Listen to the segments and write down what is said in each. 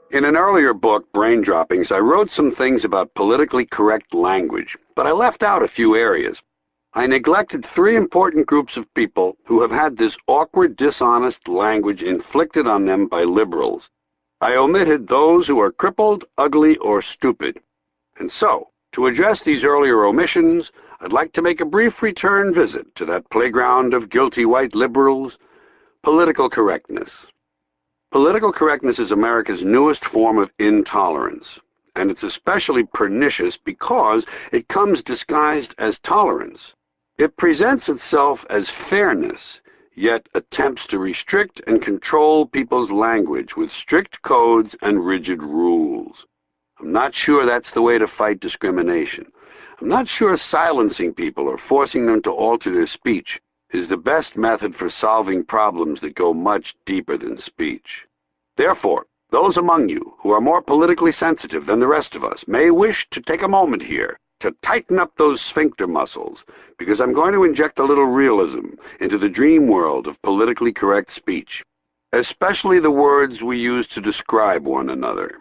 In an earlier book, Brain Droppings, I wrote some things about politically correct language, but I left out a few areas. I neglected three important groups of people who have had this awkward, dishonest language inflicted on them by liberals. I omitted those who are crippled, ugly, or stupid. And so, to address these earlier omissions, I'd like to make a brief return visit to that playground of guilty white liberals, political correctness. Political correctness is America's newest form of intolerance, and it's especially pernicious because it comes disguised as tolerance. It presents itself as fairness, yet attempts to restrict and control people's language with strict codes and rigid rules. I'm not sure that's the way to fight discrimination. I'm not sure silencing people or forcing them to alter their speech is the best method for solving problems that go much deeper than speech. Therefore, those among you who are more politically sensitive than the rest of us may wish to take a moment here to tighten up those sphincter muscles, because I'm going to inject a little realism into the dream world of politically correct speech, especially the words we use to describe one another.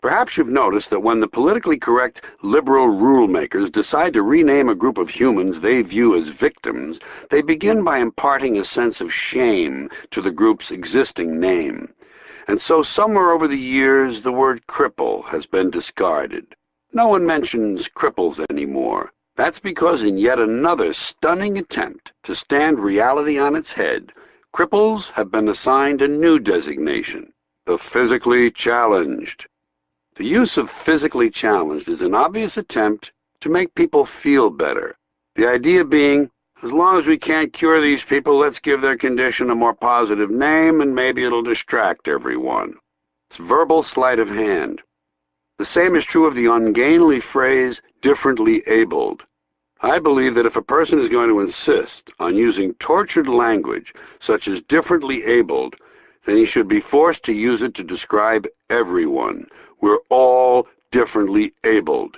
Perhaps you've noticed that when the politically correct liberal rule-makers decide to rename a group of humans they view as victims, they begin by imparting a sense of shame to the group's existing name. And so somewhere over the years the word cripple has been discarded. No one mentions cripples anymore. That's because in yet another stunning attempt to stand reality on its head, cripples have been assigned a new designation, the physically challenged. The use of physically challenged is an obvious attempt to make people feel better. The idea being, as long as we can't cure these people, let's give their condition a more positive name and maybe it'll distract everyone. It's verbal sleight of hand. The same is true of the ungainly phrase, differently abled. I believe that if a person is going to insist on using tortured language, such as differently abled, then he should be forced to use it to describe everyone. We're all differently abled.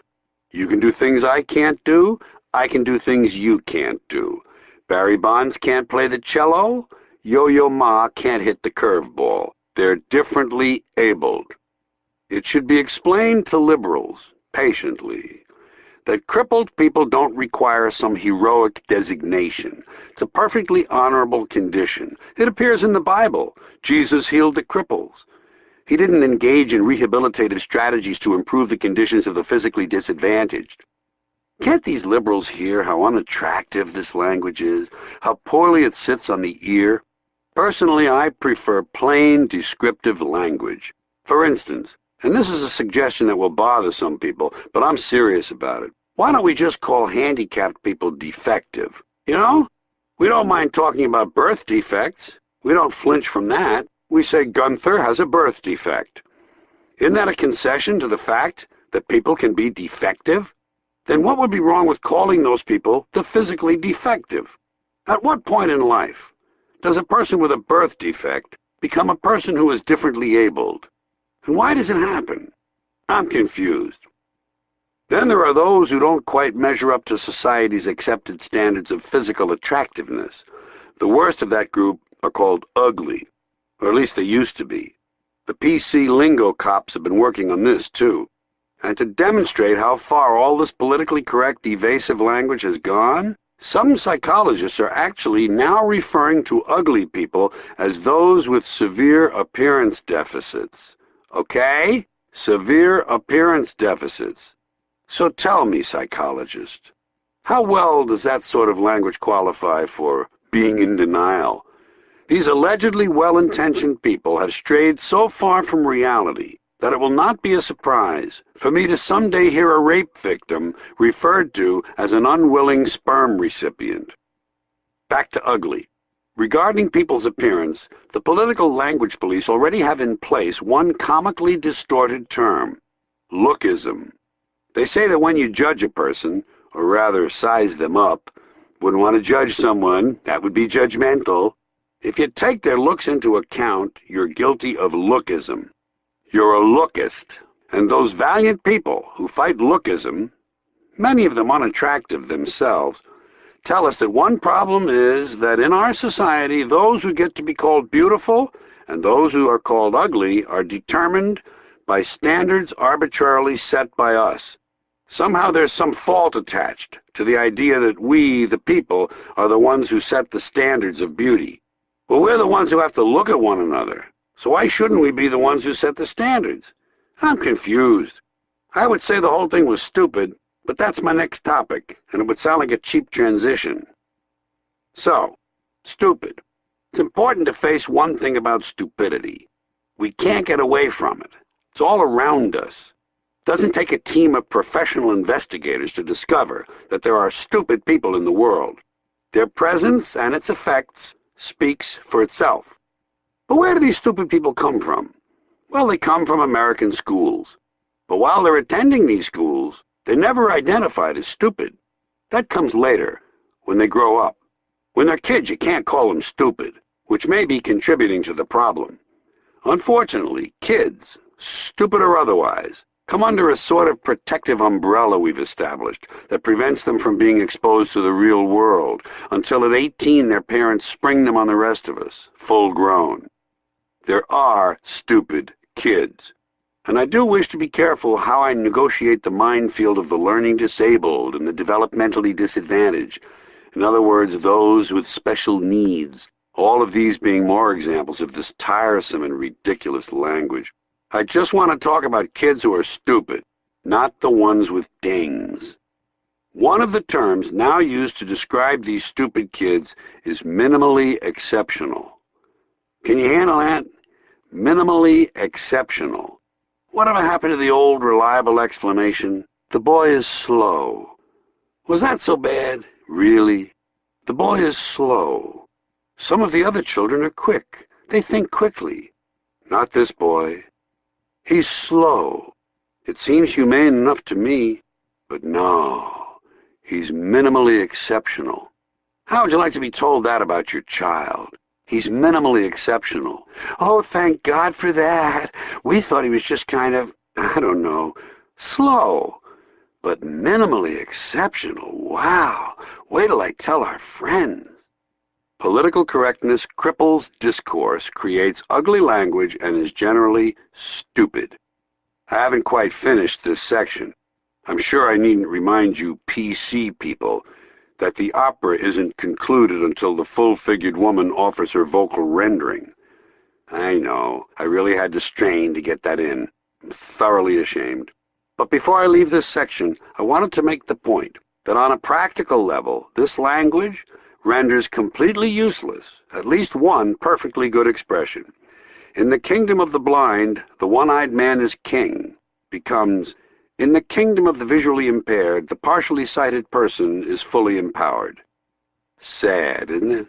You can do things I can't do. I can do things you can't do. Barry Bonds can't play the cello. Yo-Yo Ma can't hit the curveball. They're differently abled. It should be explained to liberals, patiently, that crippled people don't require some heroic designation. It's a perfectly honorable condition. It appears in the Bible. Jesus healed the cripples. He didn't engage in rehabilitative strategies to improve the conditions of the physically disadvantaged. Can't these liberals hear how unattractive this language is, how poorly it sits on the ear? Personally, I prefer plain, descriptive language. For instance, and this is a suggestion that will bother some people, but I'm serious about it. Why don't we just call handicapped people defective? You know? We don't mind talking about birth defects. We don't flinch from that. We say Gunther has a birth defect. Isn't that a concession to the fact that people can be defective? Then what would be wrong with calling those people the physically defective? At what point in life does a person with a birth defect become a person who is differently abled? And why does it happen? I'm confused. Then there are those who don't quite measure up to society's accepted standards of physical attractiveness. The worst of that group are called ugly, or at least they used to be. The PC lingo cops have been working on this, too. And to demonstrate how far all this politically correct, evasive language has gone, some psychologists are actually now referring to ugly people as those with severe appearance deficits. Okay? Severe appearance deficits. So tell me, psychologist, how well does that sort of language qualify for being in denial? These allegedly well-intentioned people have strayed so far from reality that it will not be a surprise for me to someday hear a rape victim referred to as an unwilling sperm recipient. Back to ugly. Regarding people's appearance, the political language police already have in place one comically distorted term, lookism. They say that when you judge a person, or rather size them up, wouldn't want to judge someone, that would be judgmental. If you take their looks into account, you're guilty of lookism. You're a lookist, and those valiant people who fight lookism, many of them unattractive themselves, tell us that one problem is that in our society, those who get to be called beautiful and those who are called ugly are determined by standards arbitrarily set by us. Somehow there's some fault attached to the idea that we, the people, are the ones who set the standards of beauty. Well, we're the ones who have to look at one another, so why shouldn't we be the ones who set the standards? I'm confused. I would say the whole thing was stupid, but that's my next topic, and it would sound like a cheap transition. So, stupid. It's important to face one thing about stupidity. We can't get away from it. It's all around us. It doesn't take a team of professional investigators to discover that there are stupid people in the world. Their presence and its effects speaks for itself. But where do these stupid people come from? Well, they come from American schools. But while they're attending these schools, they're never identified as stupid. That comes later, when they grow up. When they're kids, you can't call them stupid, which may be contributing to the problem. Unfortunately, kids, stupid or otherwise, come under a sort of protective umbrella we've established that prevents them from being exposed to the real world until at 18 their parents spring them on the rest of us, full grown. There are stupid kids. And I do wish to be careful how I negotiate the minefield of the learning disabled and the developmentally disadvantaged. In other words, those with special needs. All of these being more examples of this tiresome and ridiculous language. I just want to talk about kids who are stupid, not the ones with dings. One of the terms now used to describe these stupid kids is minimally exceptional. Can you handle that? Minimally exceptional. Whatever happened to the old reliable explanation, the boy is slow? Was that so bad? Really? The boy is slow. Some of the other children are quick. They think quickly. Not this boy. He's slow. It seems humane enough to me, but no. He's minimally exceptional. How would you like to be told that about your child? He's minimally exceptional. Oh, thank God for that. We thought he was just kind of, I don't know, slow. But minimally exceptional, wow. Wait till I tell our friends. Political correctness cripples discourse, creates ugly language, and is generally stupid. I haven't quite finished this section. I'm sure I needn't remind you PC people that the opera isn't concluded until the full-figured woman offers her vocal rendering. I know, I really had to strain to get that in. I'm thoroughly ashamed. But before I leave this section, I wanted to make the point that on a practical level, this language renders completely useless at least one perfectly good expression. In the kingdom of the blind, the one-eyed man is king becomes, in the kingdom of the visually impaired, the partially sighted person is fully empowered. Sad, isn't it?